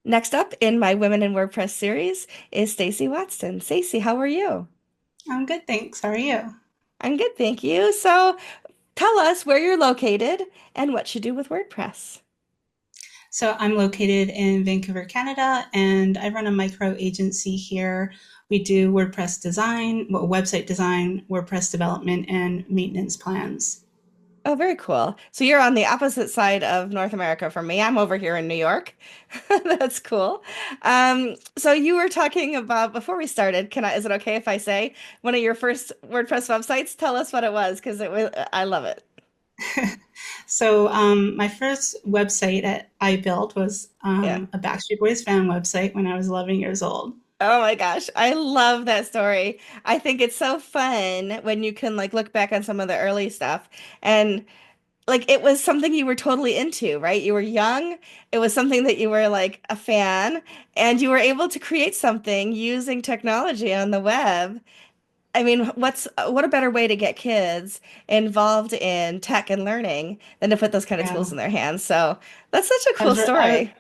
Next up in my Women in WordPress series is Stacey Watson. Stacey, how are you? I'm good, thanks. How are you? I'm good, thank you. So tell us where you're located and what you do with WordPress. So I'm located in Vancouver, Canada, and I run a micro agency here. We do WordPress design, website design, WordPress development, and maintenance plans. Oh, very cool. So you're on the opposite side of North America from me. I'm over here in New York. That's cool. So you were talking about before we started, is it okay if I say one of your first WordPress websites? Tell us what it was because I love it. So my first website that I built was Yeah. a Backstreet Boys fan website when I was 11 years old. Oh my gosh, I love that story. I think it's so fun when you can like look back on some of the early stuff and like it was something you were totally into, right? You were young, it was something that you were like a fan, and you were able to create something using technology on the web. I mean, what a better way to get kids involved in tech and learning than to put those kind of tools Yeah, in their hands. So that's such a I cool was re- I, story.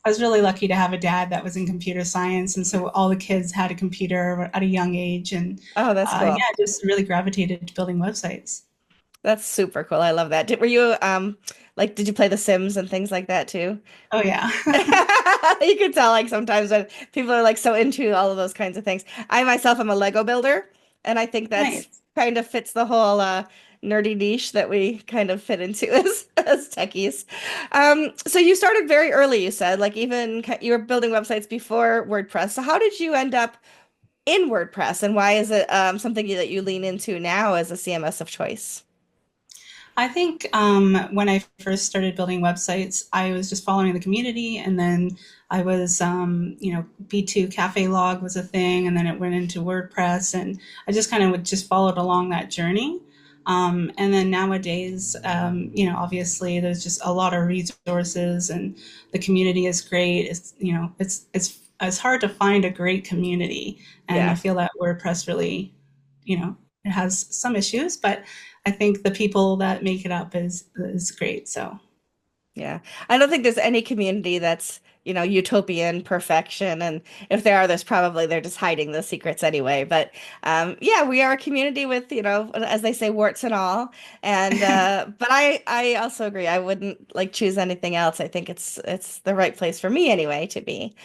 I was really lucky to have a dad that was in computer science, and so all the kids had a computer at a young age, and Oh, that's yeah, cool. just really gravitated to building websites. That's super cool. I love that. Were you like did you play The Sims and things like that too? Oh yeah. You could tell like sometimes when people are like so into all of those kinds of things. I myself am a Lego builder, and I think that's Nice. kind of fits the whole nerdy niche that we kind of fit into as techies. So you started very early, you said, like you were building websites before WordPress. So how did you end up in WordPress, and why is it something that you lean into now as a CMS of choice? I think when I first started building websites, I was just following the community, and then I was, B2 Cafe Log was a thing, and then it went into WordPress, and I just kind of would just followed along that journey. And then nowadays, obviously there's just a lot of resources, and the community is great. It's hard to find a great community, and I Yeah. feel that WordPress really, it has some issues, but I think the people that make it up is great. So Yeah. I don't think there's any community that's, utopian perfection. And if there are, they're just hiding the secrets anyway. But yeah, we are a community with, as they say, warts and all. And but I also agree. I wouldn't like choose anything else. I think it's the right place for me anyway to be.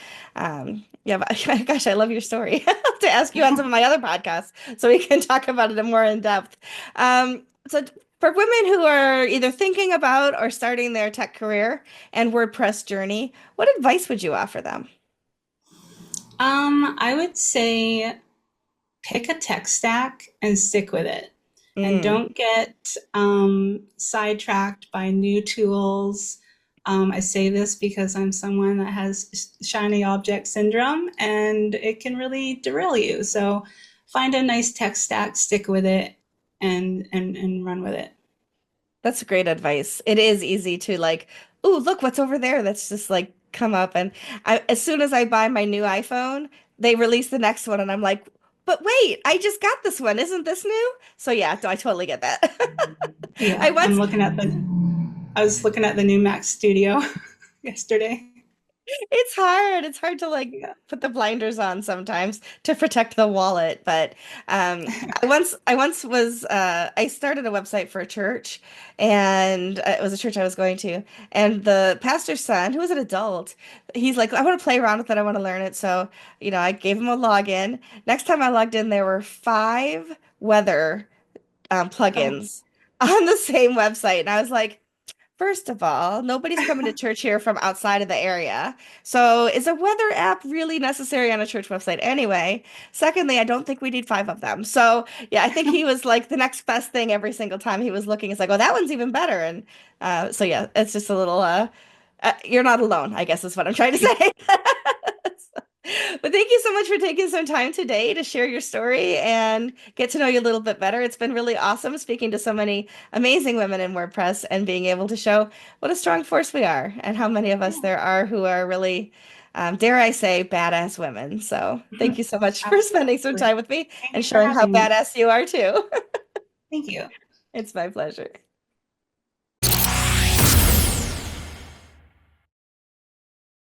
Yeah, but gosh, I love your story. I'll have to ask you on some of my other podcasts so we can talk about it in more in depth. So for women who are either thinking about or starting their tech career and WordPress journey, what advice would you offer them? I would say pick a tech stack and stick with it. And Mm, don't get sidetracked by new tools. I say this because I'm someone that has shiny object syndrome and it can really derail you. So find a nice tech stack, stick with it, and run with it. that's great advice. It is easy to like, ooh, look what's over there. That's just like come up. And as soon as I buy my new iPhone, they release the next one, and I'm like, but wait, I just got this one. Isn't this new? So yeah, I totally get that. I Yeah, once I was looking at the new Mac Studio yesterday. It's hard. It's hard to like Yeah. put the blinders on sometimes to protect the wallet. But I started a website for a church, and it was a church I was going to, and the pastor's son, who was an adult, he's like, I want to play around with it. I want to learn it. So, I gave him a login. Next time I logged in, there were five weather Oh, plugins on the same website, and I was like. First of all, nobody's coming to church here from outside of the area. So is a weather app really necessary on a church website anyway? Secondly, I don't think we need five of them. So yeah, I think he was like the next best thing every single time he was looking. It's like, oh, that one's even better. And so yeah, it's just a little you're not alone, I guess is what I'm trying to say. But thank you so much for taking some time today to share your story and get to know you a little bit better. It's been really awesome speaking to so many amazing women in WordPress and being able to show what a strong force we are and how many of us there are who are really, dare I say, badass women. So thank you so much for spending some absolutely. time with me Thank and you for showing how having me. badass you are too. Thank you. It's my pleasure.